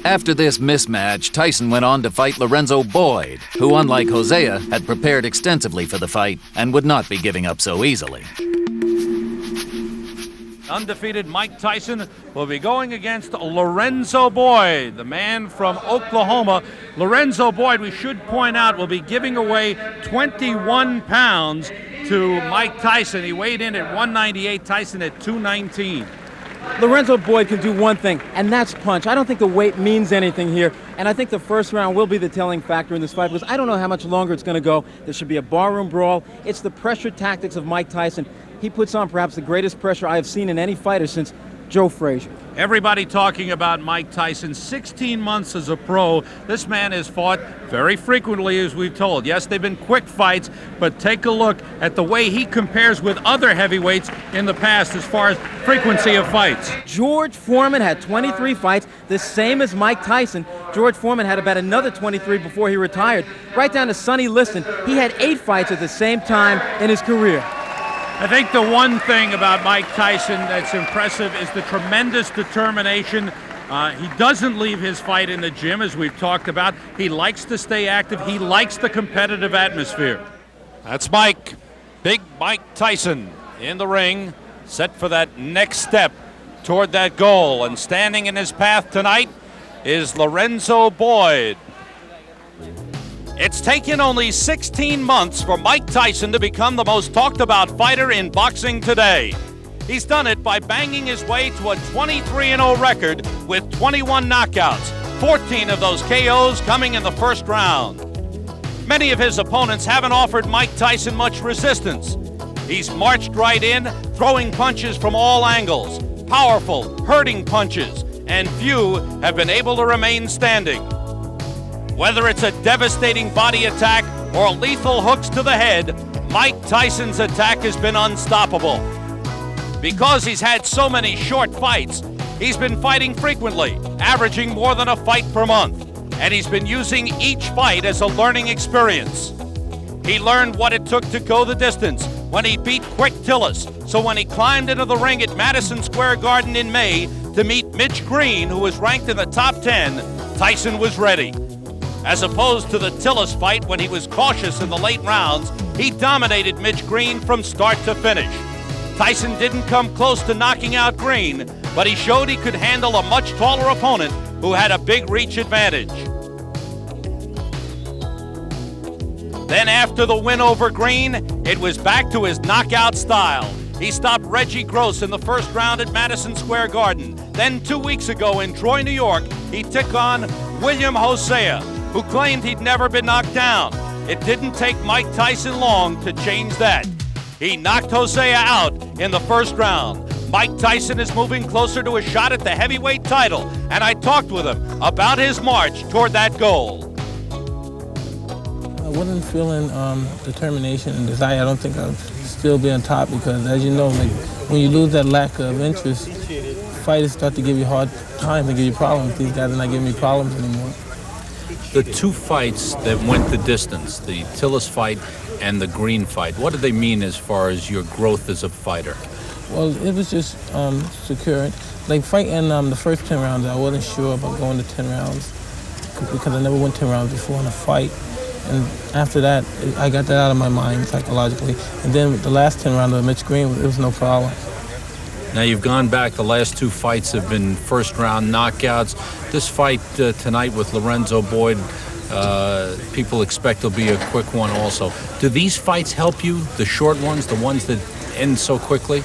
After this mismatch, Tyson went on to fight Lorenzo Boyd, who, unlike Hosea, had prepared extensively for the fight and would not be giving up so easily. Undefeated Mike Tyson will be going against Lorenzo Boyd, the man from Oklahoma. Lorenzo Boyd, we should point out, will be giving away 21 pounds to Mike Tyson. He weighed in at 198, Tyson at 219. Lorenzo Boyd can do one thing, and that's punch. I don't think the weight means anything here, and I think the first round will be the telling factor in this fight because I don't know how much longer it's going to go. There should be a barroom brawl. It's the pressure tactics of Mike Tyson. He puts on perhaps the greatest pressure I have seen in any fighter since Joe Frazier. Everybody talking about Mike Tyson, 16 months as a pro. This man has fought very frequently, as we've told. Yes, they've been quick fights, but take a look at the way he compares with other heavyweights in the past as far as frequency of fights. George Foreman had 23 fights, the same as Mike Tyson. George Foreman had about another 23 before he retired. Right down to Sonny Liston, he had 8 fights at the same time in his career. I think the one thing about Mike Tyson that's impressive is the tremendous determination. He doesn't leave his fight in the gym, as we've talked about. He likes to stay active. He likes the competitive atmosphere. That's Mike, big Mike Tyson in the ring, set for that next step toward that goal. And standing in his path tonight is Lorenzo Boyd. It's taken only 16 months for Mike Tyson to become the most talked about fighter in boxing today. He's done it by banging his way to a 23-0 record with 21 knockouts, 14 of those KOs coming in the first round. Many of his opponents haven't offered Mike Tyson much resistance. He's marched right in, throwing punches from all angles, powerful, hurting punches, and few have been able to remain standing. Whether it's a devastating body attack or lethal hooks to the head, Mike Tyson's attack has been unstoppable. Because he's had so many short fights, he's been fighting frequently, averaging more than a fight per month, and he's been using each fight as a learning experience. He learned what it took to go the distance when he beat Quick Tillis, so when he climbed into the ring at Madison Square Garden in May to meet Mitch Green, who was ranked in the top 10, Tyson was ready. As opposed to the Tillis fight when he was cautious in the late rounds, he dominated Mitch Green from start to finish. Tyson didn't come close to knocking out Green, but he showed he could handle a much taller opponent who had a big reach advantage. Then after the win over Green, it was back to his knockout style. He stopped Reggie Gross in the first round at Madison Square Garden. Then 2 weeks ago in Troy, New York, he took on William Hosea, who claimed he'd never been knocked down. It didn't take Mike Tyson long to change that. He knocked Hosea out in the first round. Mike Tyson is moving closer to a shot at the heavyweight title, and I talked with him about his march toward that goal. I wasn't feeling determination and desire. I don't think I'll still be on top because, as you know, like when you lose that lack of interest, fighters start to give you hard time, they give you problems. These guys are not giving me problems anymore. The 2 fights that went the distance, the Tillis fight and the Green fight, what do they mean as far as your growth as a fighter? Well, it was just securing. Like fighting the first 10 rounds, I wasn't sure about going to 10 rounds because I never went 10 rounds before in a fight. And after that, I got that out of my mind psychologically. And then the last 10 rounds of Mitch Green, it was no problem. Now you've gone back, the last 2 fights have been first round knockouts. This fight tonight with Lorenzo Boyd, people expect will be a quick one also. Do these fights help you, the short ones, the ones that end so quickly?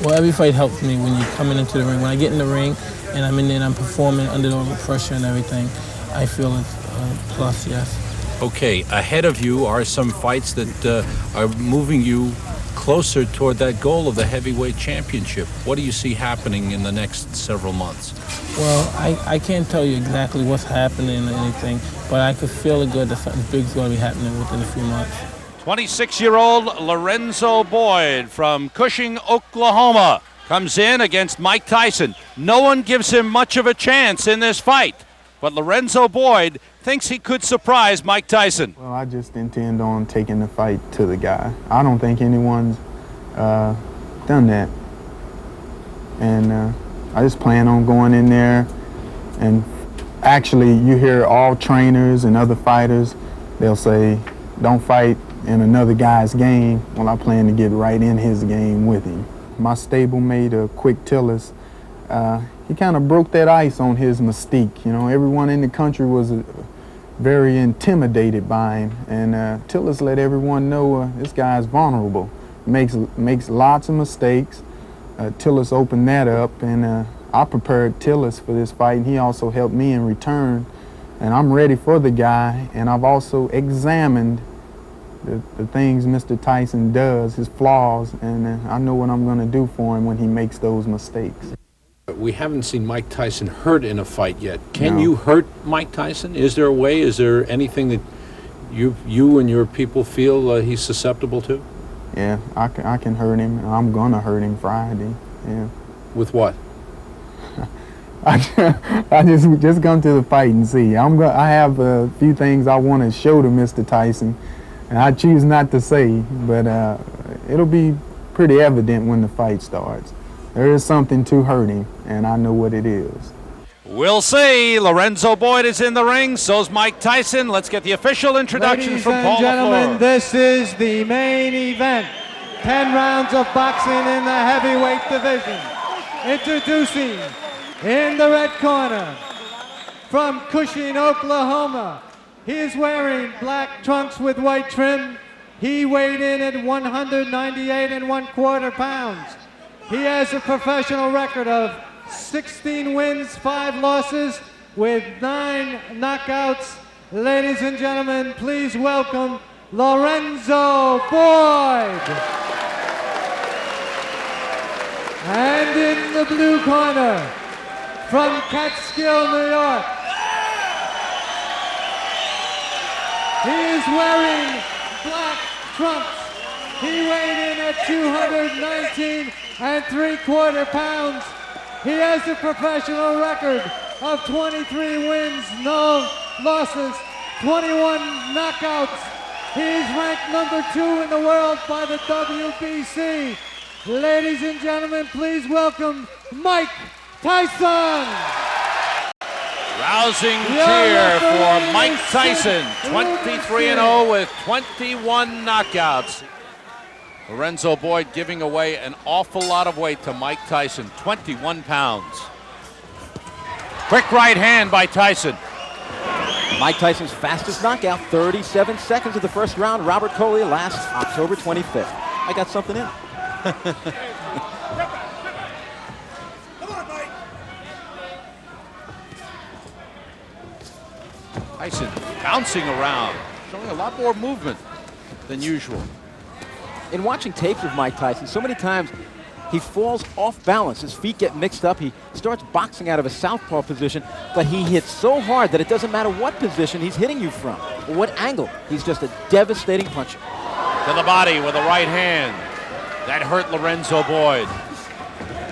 Well, every fight helps me when you're coming into the ring. When I get in the ring and I'm in there and I'm performing under the pressure and everything, I feel it's a plus, yes. Okay, ahead of you are some fights that are moving you closer toward that goal of the heavyweight championship. What do you see happening in the next several months? Well, I can't tell you exactly what's happening or anything, but I could feel it good that something big is going to be happening within a few months. 26-year-old Lorenzo Boyd from Cushing, Oklahoma, comes in against Mike Tyson. No one gives him much of a chance in this fight, but Lorenzo Boyd thinks he could surprise Mike Tyson. Well, I just intend on taking the fight to the guy. I don't think anyone's done that. And I just plan on going in there and actually, you hear all trainers and other fighters, they'll say, don't fight in another guy's game. Well, I plan to get right in his game with him. My stablemate, Quick Tillis, he kind of broke that ice on his mystique. You know, everyone in the country was very intimidated by him, and Tillis let everyone know this guy's vulnerable. Makes lots of mistakes. Tillis opened that up, and I prepared Tillis for this fight, and he also helped me in return. And I'm ready for the guy, and I've also examined the things Mr. Tyson does, his flaws, and I know what I'm going to do for him when he makes those mistakes. We haven't seen Mike Tyson hurt in a fight yet. Can No. you hurt Mike Tyson? Is there a way? Is there anything that you and your people feel he's susceptible to? Yeah, I can hurt him. I'm going to hurt him Friday. Yeah. With what? I just come to the fight and see. I have a few things I want to show to Mr. Tyson, and I choose not to say, but it'll be pretty evident when the fight starts. There is something to hurt him, and I know what it is. We'll see. Lorenzo Boyd is in the ring. So's Mike Tyson. Let's get the official introduction Ladies from and Paul gentlemen, LaFleur. this is the main event. 10 rounds of boxing in the heavyweight division. Introducing in the red corner from Cushing, Oklahoma. He is wearing black trunks with white trim. He weighed in at 198 1/4 pounds. He has a professional record of 16 wins, 5 losses, with 9 knockouts. Ladies and gentlemen, please welcome Lorenzo Boyd. And in the blue corner, from Catskill, New York, he is wearing black trunks. He weighed in at 219 3/4 pounds. He has a professional record of 23 wins, no losses, 21 knockouts. He is ranked number 2 in the world by the WBC. Ladies and gentlemen, please welcome Mike Tyson. Rousing cheer for Mike Tyson, 23-0 with 21 knockouts. Lorenzo Boyd giving away an awful lot of weight to Mike Tyson, 21 pounds. Quick right hand by Tyson. Mike Tyson's fastest knockout, 37 seconds of the first round. Robert Coley last October 25th. I got something in. Tyson bouncing around, showing a lot more movement than usual. In watching tapes of Mike Tyson, so many times he falls off balance. His feet get mixed up. He starts boxing out of a southpaw position, but he hits so hard that it doesn't matter what position he's hitting you from or what angle. He's just a devastating puncher. To the body with a right hand. That hurt Lorenzo Boyd.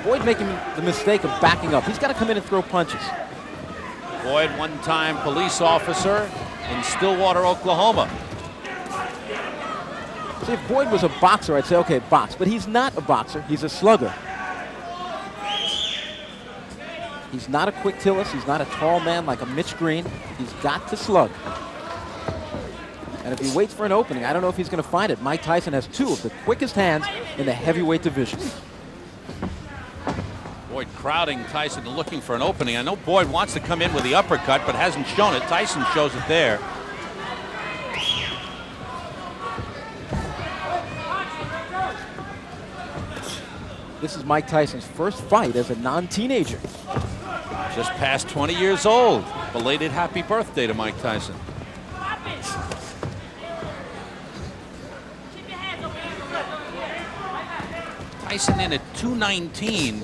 Boyd making the mistake of backing up. He's got to come in and throw punches. Boyd, one-time police officer in Stillwater, Oklahoma. See, if Boyd was a boxer, I'd say, okay, box. But he's not a boxer. He's a slugger. He's not a quick Tillis. He's not a tall man like a Mitch Green. He's got to slug. And if he waits for an opening, I don't know if he's going to find it. Mike Tyson has 2 of the quickest hands in the heavyweight division. Boyd crowding Tyson and looking for an opening. I know Boyd wants to come in with the uppercut, but hasn't shown it. Tyson shows it there. This is Mike Tyson's first fight as a non-teenager. Just past 20 years old. Belated happy birthday to Mike Tyson. Tyson in at 219.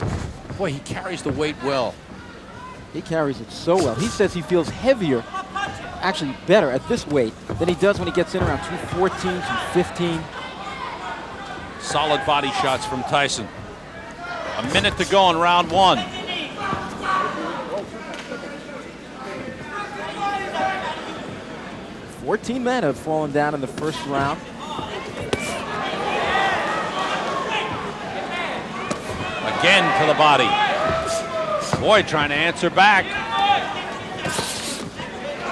Boy, he carries the weight well. He carries it so well. He says he feels heavier, actually better at this weight than he does when he gets in around 214, 215. Solid body shots from Tyson. A minute to go in round 1. Fourteen men have fallen down in the first round. Again to the body. Boyd trying to answer back.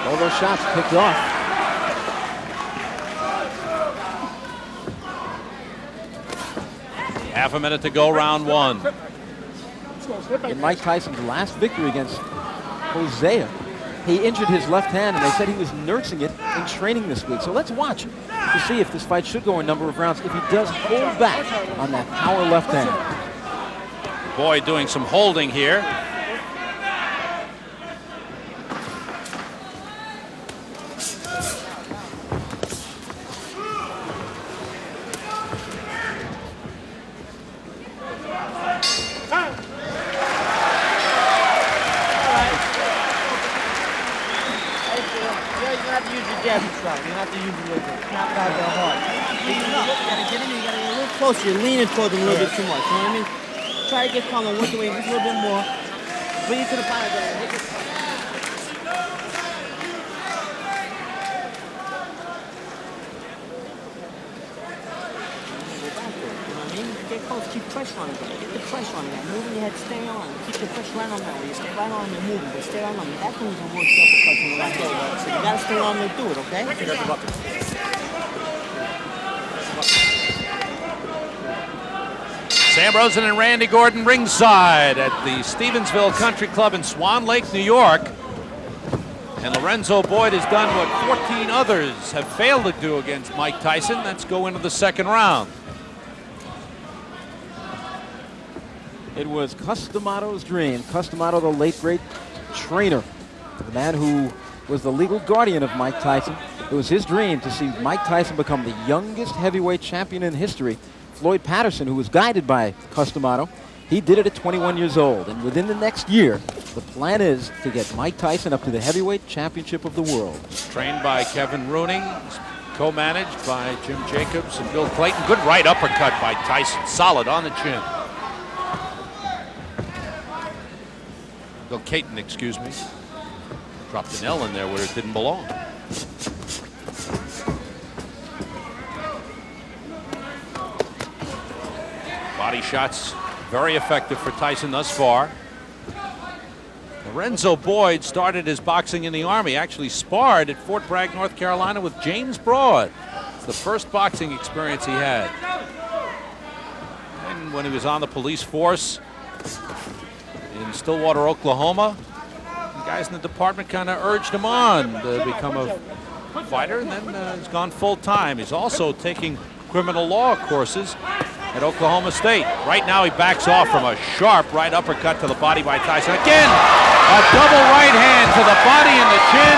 All those shots picked off. Half a minute to go, round one. In Mike Tyson's last victory against Hosea, he injured his left hand, and they said he was nursing it in training this week. So let's watch to see if this fight should go a number of rounds, if he does hold back on that power left hand. Boyd doing some holding here. You're leaning toward him a little bit too much, you know what I mean? Try to get calm and work away just a little bit more. Bring it to the bottom there. Make it. You know what I mean? Get close, keep pressure on it, brother. Get the pressure on it. Moving your head, stay on. Keep the pressure right on that way. You stay right on and moving, but stay right on it. That's when you can work uppercuts in the right way. So you gotta stay on there, do it, okay? Sam Rosen and Randy Gordon ringside at the Stevensville Country Club in Swan Lake, New York. And Lorenzo Boyd has done what 14 others have failed to do against Mike Tyson. Let's go into the second round. It was Customato's dream. Customato, the late great trainer, the man who was the legal guardian of Mike Tyson. It was his dream to see Mike Tyson become the youngest heavyweight champion in history. Floyd Patterson, who was guided by Customato, he did it at 21 years old. And within the next year, the plan is to get Mike Tyson up to the heavyweight championship of the world. Trained by Kevin Rooney, co-managed by Jim Jacobs and Bill Clayton. Good right uppercut by Tyson, solid on the chin. Bill Clayton, excuse me. Dropped an L in there where it didn't belong. Body shots very effective for Tyson thus far. Lorenzo Boyd started his boxing in the Army, actually sparred at Fort Bragg, North Carolina with James Broad. It's the first boxing experience he had. And when he was on the police force in Stillwater, Oklahoma, the guys in the department kind of urged him on to become a fighter, and then he's gone full time. He's also taking criminal law courses at Oklahoma State. Right now he backs off from a sharp right uppercut to the body by Tyson. Again, a double right hand to the body and the chin.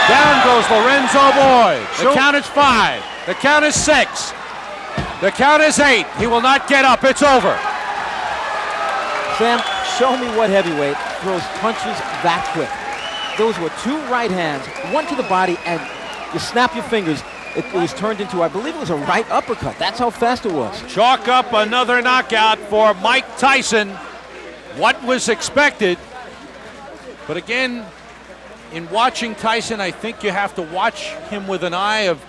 Down goes Lorenzo Boyd. The count is 5. The count is 6. The count is 8. He will not get up. It's over. Sam, show me what heavyweight throws punches that quick. Those were 2 right hands, one to the body, and you snap your fingers. It was turned into, I believe it was a right uppercut. That's how fast it was. Chalk up another knockout for Mike Tyson. What was expected? But again, in watching Tyson, I think you have to watch him with an eye of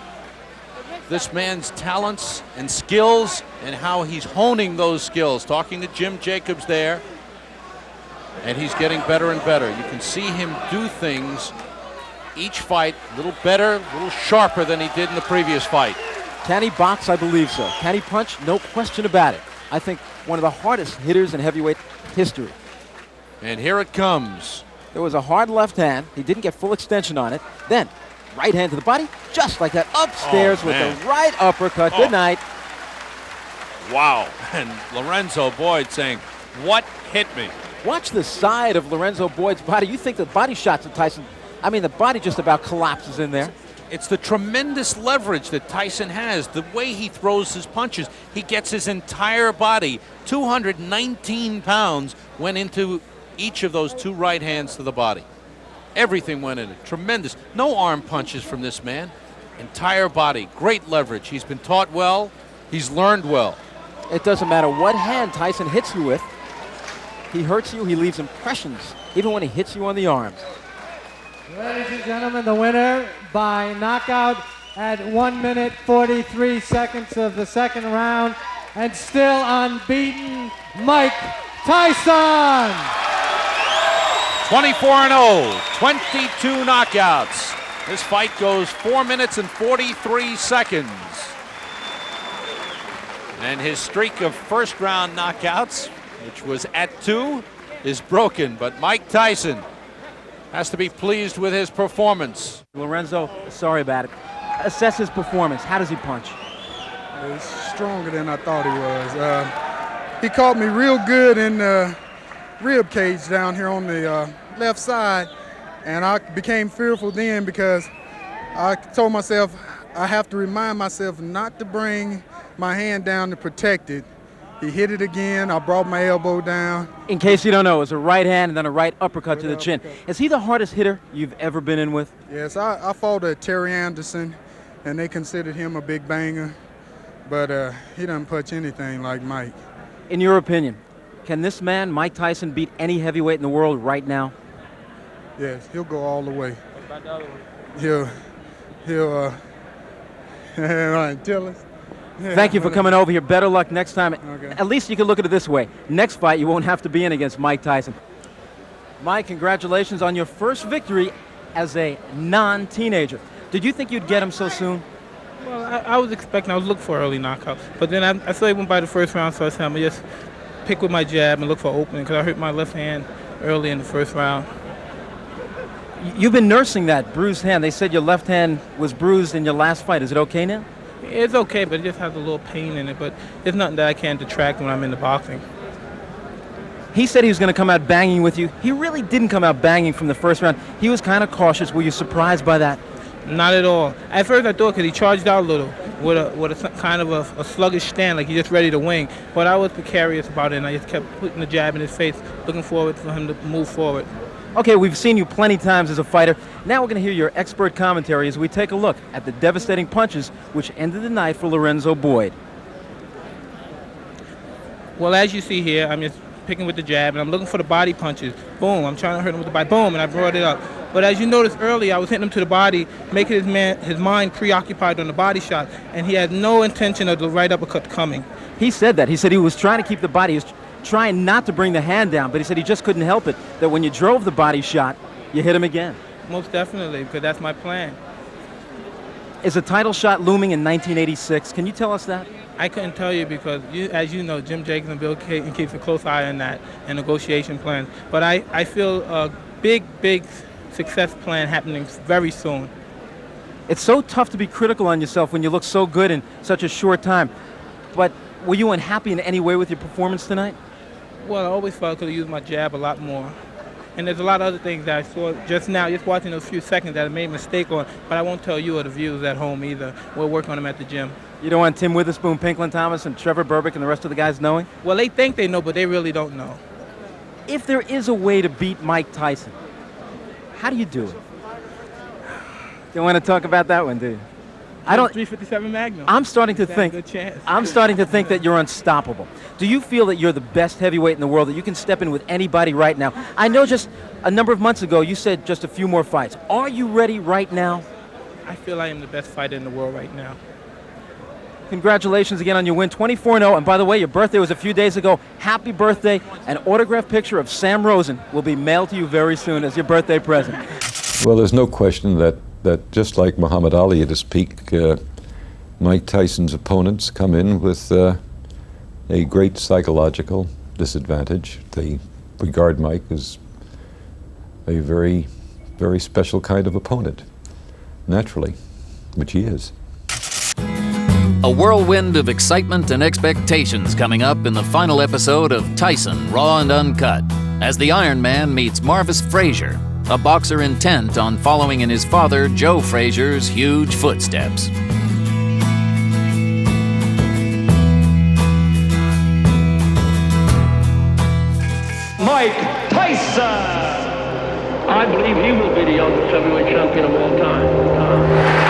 this man's talents and skills and how he's honing those skills. Talking to Jim Jacobs there, and he's getting better and better. You can see him do things each fight a little better, a little sharper than he did in the previous fight. Can he box? I believe so. Can he punch? No question about it. I think one of the hardest hitters in heavyweight history. And here it comes. There was a hard left hand. He didn't get full extension on it. Then, right hand to the body, just like that, upstairs with the right uppercut. Good night. Wow. And Lorenzo Boyd saying, what hit me? Watch the side of Lorenzo Boyd's body. You think the body shots of Tyson, I mean, the body just about collapses in there. It's the tremendous leverage that Tyson has. The way he throws his punches, he gets his entire body. 219 pounds went into each of those 2 right hands to the body. Everything went in it. Tremendous. No arm punches from this man. Entire body. Great leverage. He's been taught well. He's learned well. It doesn't matter what hand Tyson hits you with. He hurts you. He leaves impressions, even when he hits you on the arms. Ladies and gentlemen, the winner by knockout at 1 minute 43 seconds of the second round, and still unbeaten, Mike Tyson. 24-0, 22 knockouts. This fight goes 4 minutes and 43 seconds. And his streak of first-round knockouts, which was at 2, is broken. But Mike Tyson has to be pleased with his performance. Lorenzo, sorry about it. Assess his performance. How does he punch? He's stronger than I thought he was. He caught me real good in the rib cage down here on the left side, and I became fearful then because I told myself I have to remind myself not to bring my hand down to protect it. He hit it again. I brought my elbow down. In case you don't know, it was a right hand and then a right uppercut to the chin. Is he the hardest hitter you've ever been in with? Yes, I fought Terry Anderson, and they considered him a big banger, but he doesn't punch anything like Mike. In your opinion, can this man, Mike Tyson, beat any heavyweight in the world right now? Yes, he'll go all the way. What about the other one? He'll tell us. Thank you for coming over here. Better luck next time. Okay. At least you can look at it this way. Next fight, you won't have to be in against Mike Tyson. Mike, congratulations on your first victory as a non-teenager. Did you think you'd get him so soon? Well, I was expecting, I was looking for early knockout. But then I saw he went by the first round, so I said, I'm going to just pick with my jab and look for opening because I hurt my left hand early in the first round. You've been nursing that bruised hand. They said your left hand was bruised in your last fight. Is it okay now? It's okay, but it just has a little pain in it. But there's nothing that I can't detract when I'm in the boxing. He said he was going to come out banging with you. He really didn't come out banging from the first round. He was kind of cautious. Were you surprised by that? Not at all. At first I thought because he charged out a little with a kind of a sluggish stand, like he's just ready to wing. But I was precarious about it, and I just kept putting the jab in his face, looking forward for him to move forward. Okay, we've seen you plenty times as a fighter. Now we're going to hear your expert commentary as we take a look at the devastating punches which ended the night for Lorenzo Boyd. Well, as you see here, I'm just picking with the jab, and I'm looking for the body punches. Boom, I'm trying to hurt him with the body. Boom, and I brought it up. But as you noticed earlier, I was hitting him to the body, making his mind preoccupied on the body shot, and he had no intention of the right uppercut coming. He said that. He said he was trying to keep the body. He was trying not to bring the hand down, but he said he just couldn't help it, that when you drove the body shot, you hit him again. Most definitely, because that's my plan. Is a title shot looming in 1986? Can you tell us that? I couldn't tell you because, as you know, Jim Jacobs and Bill Cayton keeps a close eye on that and negotiation plans. But I feel a big success plan happening very soon. It's so tough to be critical on yourself when you look so good in such a short time. But were you unhappy in any way with your performance tonight? Well, I always felt I could have used my jab a lot more. And there's a lot of other things that I saw just now, just watching those few seconds that I made a mistake on, but I won't tell you or the viewers at home either. We'll work on them at the gym. You don't want Tim Witherspoon, Pinklin Thomas, and Trevor Berbick and the rest of the guys knowing? Well, they think they know, but they really don't know. If there is a way to beat Mike Tyson, how do you do it? Don't want to talk about that one, do you? I don't. 357 Magnum. I'm starting to think. Good chance. I'm starting to think that you're unstoppable. Do you feel that you're the best heavyweight in the world, that you can step in with anybody right now? I know just a number of months ago you said just a few more fights. Are you ready right now? I feel I am the best fighter in the world right now. Congratulations again on your win, 24-0. And by the way, your birthday was a few days ago. Happy birthday. An autographed picture of Sam Rosen will be mailed to you very soon as your birthday present. Well, there's no question that just like Muhammad Ali at his peak, Mike Tyson's opponents come in with a great psychological disadvantage. They regard Mike as a very, very special kind of opponent, naturally, which he is. A whirlwind of excitement and expectations coming up in the final episode of Tyson, Raw and Uncut, as the Iron Man meets Marvis Frazier, a boxer intent on following in his father, Joe Frazier's, huge footsteps. Mike Tyson! I believe he will be the youngest heavyweight champion of all time.